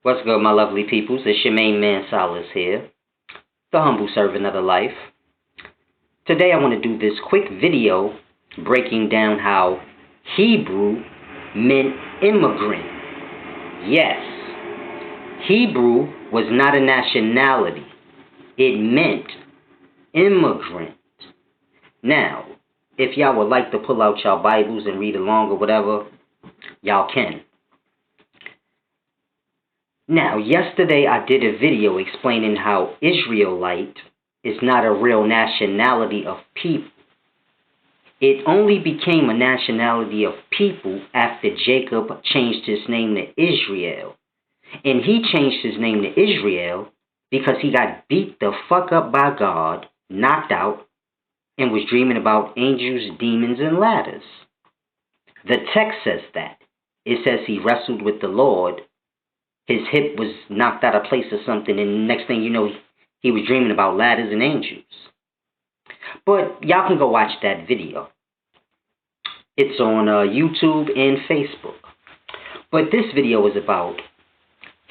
What's good, my lovely peoples? It's your main man, Solace here, the humble servant of the life. Today I want to do this quick video breaking down how Hebrew meant immigrant. Yes, Hebrew was not a nationality. It meant immigrant. Now, if y'all would like to pull out y'all Bibles and read along or whatever, y'all can. Now, yesterday I did a video explaining how Israelite is not a real nationality of people. It only became a nationality of people after Jacob changed his name to Israel. And he changed his name to Israel because he got beat the fuck up by God, knocked out, and was dreaming about angels, demons, and ladders. The text says that. It says he wrestled with the Lord. His hip was knocked out of place or something, and the next thing you know, he was dreaming about ladders and angels. But y'all can go watch that video. It's on YouTube and Facebook. But this video is about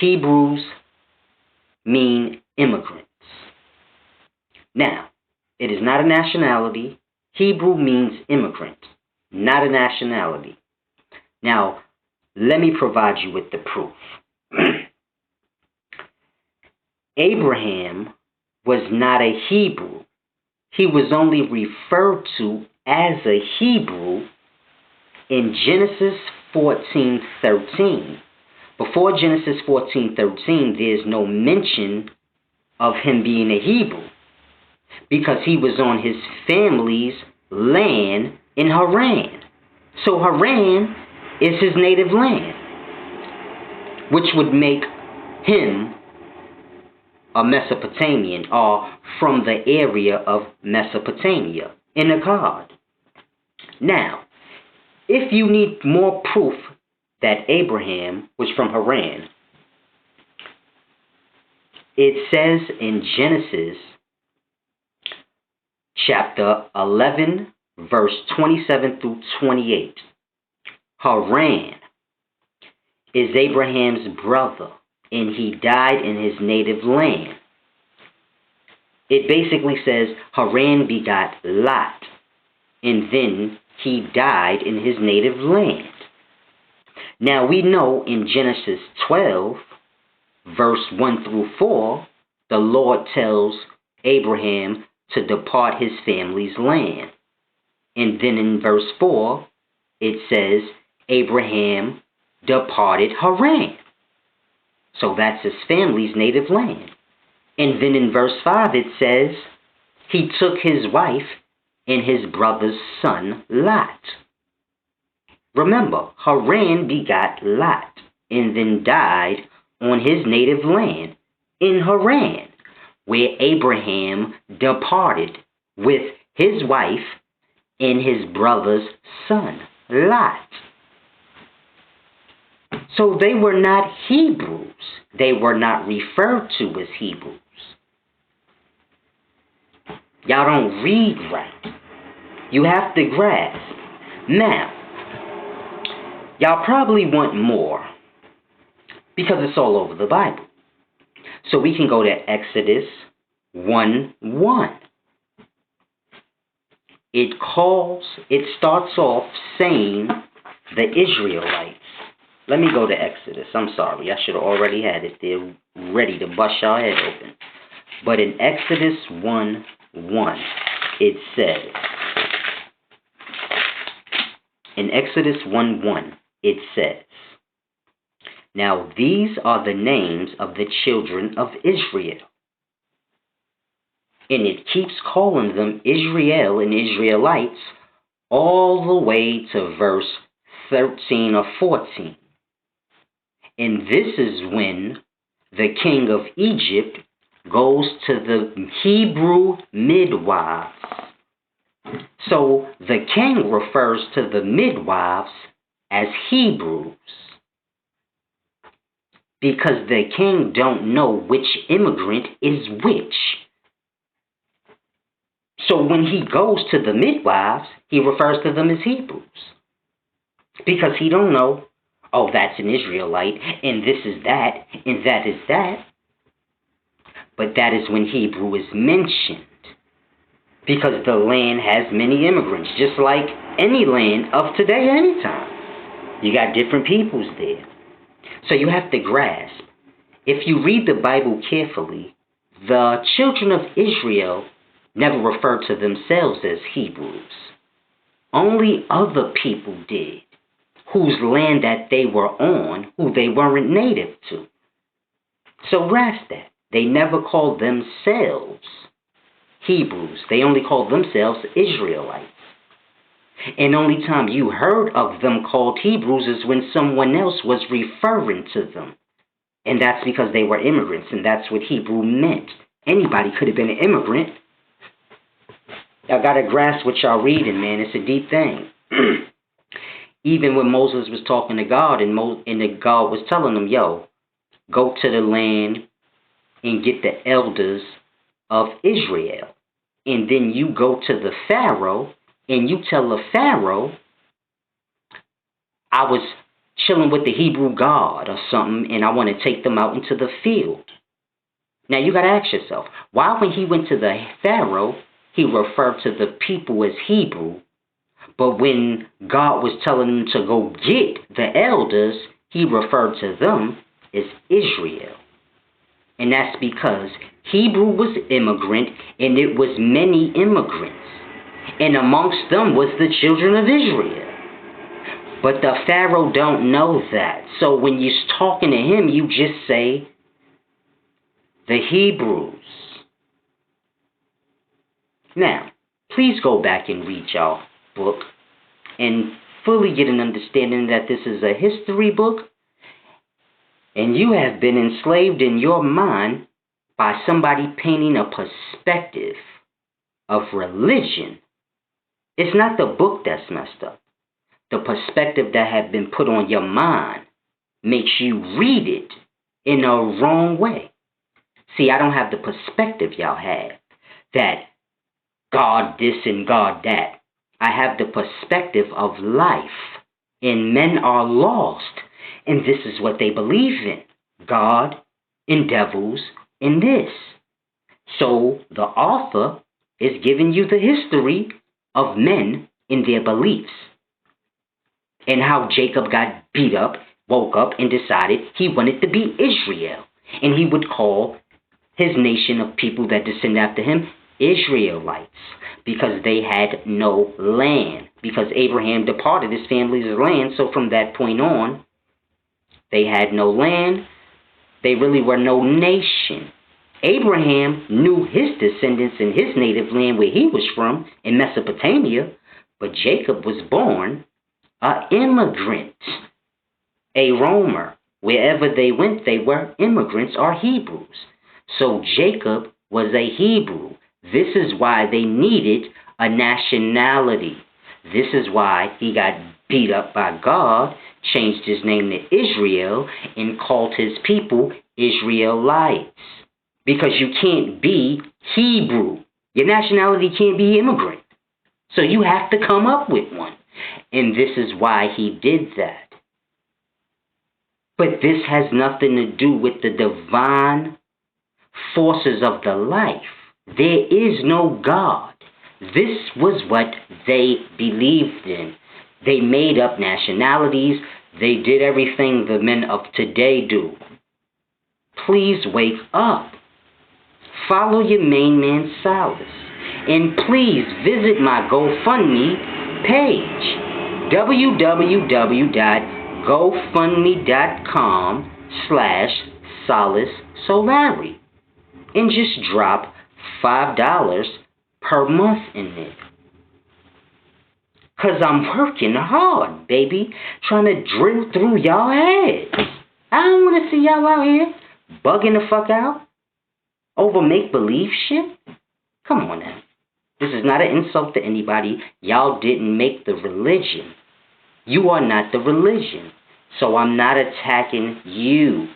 Hebrews mean immigrants. Now, it is not a nationality. Hebrew means immigrant, not a nationality. Now, let me provide you with the proof. Abraham was not a Hebrew. He was only referred to as a Hebrew in Genesis 14:13. Before Genesis 14:13, there's no mention of him being a Hebrew because he was on his family's land in Haran. So Haran is his native land, which would make him a Mesopotamian, or from the area of Mesopotamia, in Akkad. Now, if you need more proof that Abraham was from Haran, it says in Genesis chapter 11, verse 27 through 28, Haran is Abraham's brother, and he died in his native land. It basically says Haran begot Lot, and then he died in his native land. Now we know in Genesis 12, verse 1 through 4, the Lord tells Abraham to depart his family's land. And then in verse 4, it says Abraham departed Haran. So that's his family's native land. And then in verse 5 it says he took his wife and his brother's son Lot. Remember, Haran begot Lot and then died on his native land in Haran, where Abraham departed with his wife and his brother's son Lot. So they were not Hebrews. They were not referred to as Hebrews. Y'all don't read right. You have to grasp. Now, y'all probably want more because it's all over the Bible. So we can go to Exodus 1:1. It starts off saying the Israelites. Let me go to Exodus. I'm sorry. I should have already had it there ready to bust y'all head open. But in Exodus 1:1, it says, in Exodus 1:1, it says, now these are the names of the children of Israel. And it keeps calling them Israel and Israelites all the way to verse 13 or 14. And this is when the king of Egypt goes to the Hebrew midwives. So the king refers to the midwives as Hebrews because the king don't know which immigrant is which. So when he goes to the midwives, he refers to them as Hebrews because he don't know Oh, that's an Israelite, and this is that, and that is that. But that is when Hebrew is mentioned. Because the land has many immigrants, just like any land of today, anytime. You got different peoples there. So you have to grasp, if you read the Bible carefully, the children of Israel never referred to themselves as Hebrews. Only other people did, whose land that they were on, who they weren't native to. So grasp that. They never called themselves Hebrews. They only called themselves Israelites. And only time you heard of them called Hebrews is when someone else was referring to them. And that's because they were immigrants, and that's what Hebrew meant. Anybody could have been an immigrant. Y'all got to grasp what y'all reading, man. It's a deep thing. Even when Moses was talking to God, and God was telling him, yo, go to the land and get the elders of Israel. And then you go to the Pharaoh, and you tell the Pharaoh, I was chilling with the Hebrew God or something, and I want to take them out into the field. Now, you got to ask yourself, why when he went to the Pharaoh, he referred to the people as Hebrew, but when God was telling him to go get the elders, he referred to them as Israel. And that's because Hebrew was immigrant, and it was many immigrants. And amongst them was the children of Israel. But the Pharaoh don't know that. So when you're talking to him, you just say, the Hebrews. Now, please go back and read y'all book and fully get an understanding that this is a history book, and you have been enslaved in your mind by somebody painting a perspective of religion. It's not the book that's messed up. The perspective that had been put on your mind makes you read it in a wrong way. See, I don't have the perspective y'all have, that God this and God that. I have the perspective of life, and men are lost, and this is what they believe in, God and devils and this. So the author is giving you the history of men and their beliefs, and how Jacob got beat up, woke up, and decided he wanted to be Israel, and he would call his nation of people that descend after him Israelites, because they had no land, because Abraham departed his family's land. So from that point on, they had no land. They really were no nation. Abraham knew his descendants in his native land where he was from, in Mesopotamia, but Jacob was born an immigrant, a roamer. Wherever they went, they were immigrants or Hebrews. So Jacob was a Hebrew. This is why they needed a nationality. This is why he got beat up by God, changed his name to Israel, and called his people Israelites. Because you can't be Hebrew. Your nationality can't be immigrant. So you have to come up with one. And this is why he did that. But this has nothing to do with the divine forces of the life. There is no God. This was what they believed in. They made up nationalities. They did everything the men of today do. Please wake up. Follow your main man, Silas. And please visit my GoFundMe page. www.gofundme.com/SolaceSolari. And just drop $5 per month in it. Because I'm working hard, baby, trying to drill through y'all heads. I don't want to see y'all out here bugging the fuck out over make-believe shit. Come on now. This is not an insult to anybody. Y'all didn't make the religion. You are not the religion. So I'm not attacking you.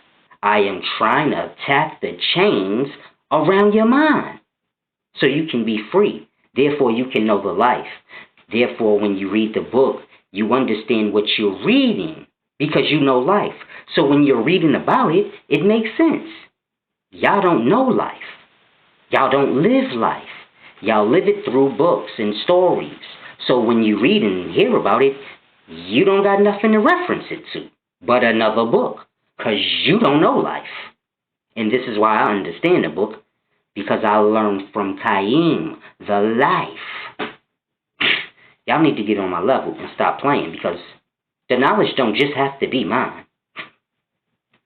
I am trying to attack the chains around your mind so you can be free. Therefore, you can know the life. Therefore, when you read the book, you understand what you're reading, because you know life. So when you're reading about it, it makes sense. Y'all don't know life. Y'all don't live life. Y'all live it through books and stories. So when you read and hear about it, you don't got nothing to reference it to but another book, because you don't know life. And this is why I understand the book, because I learned from Qaim, the life. Y'all need to get on my level and stop playing, because the knowledge don't just have to be mine.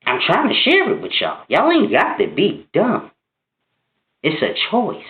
I'm trying to share it with y'all. Y'all ain't got to be dumb. It's a choice.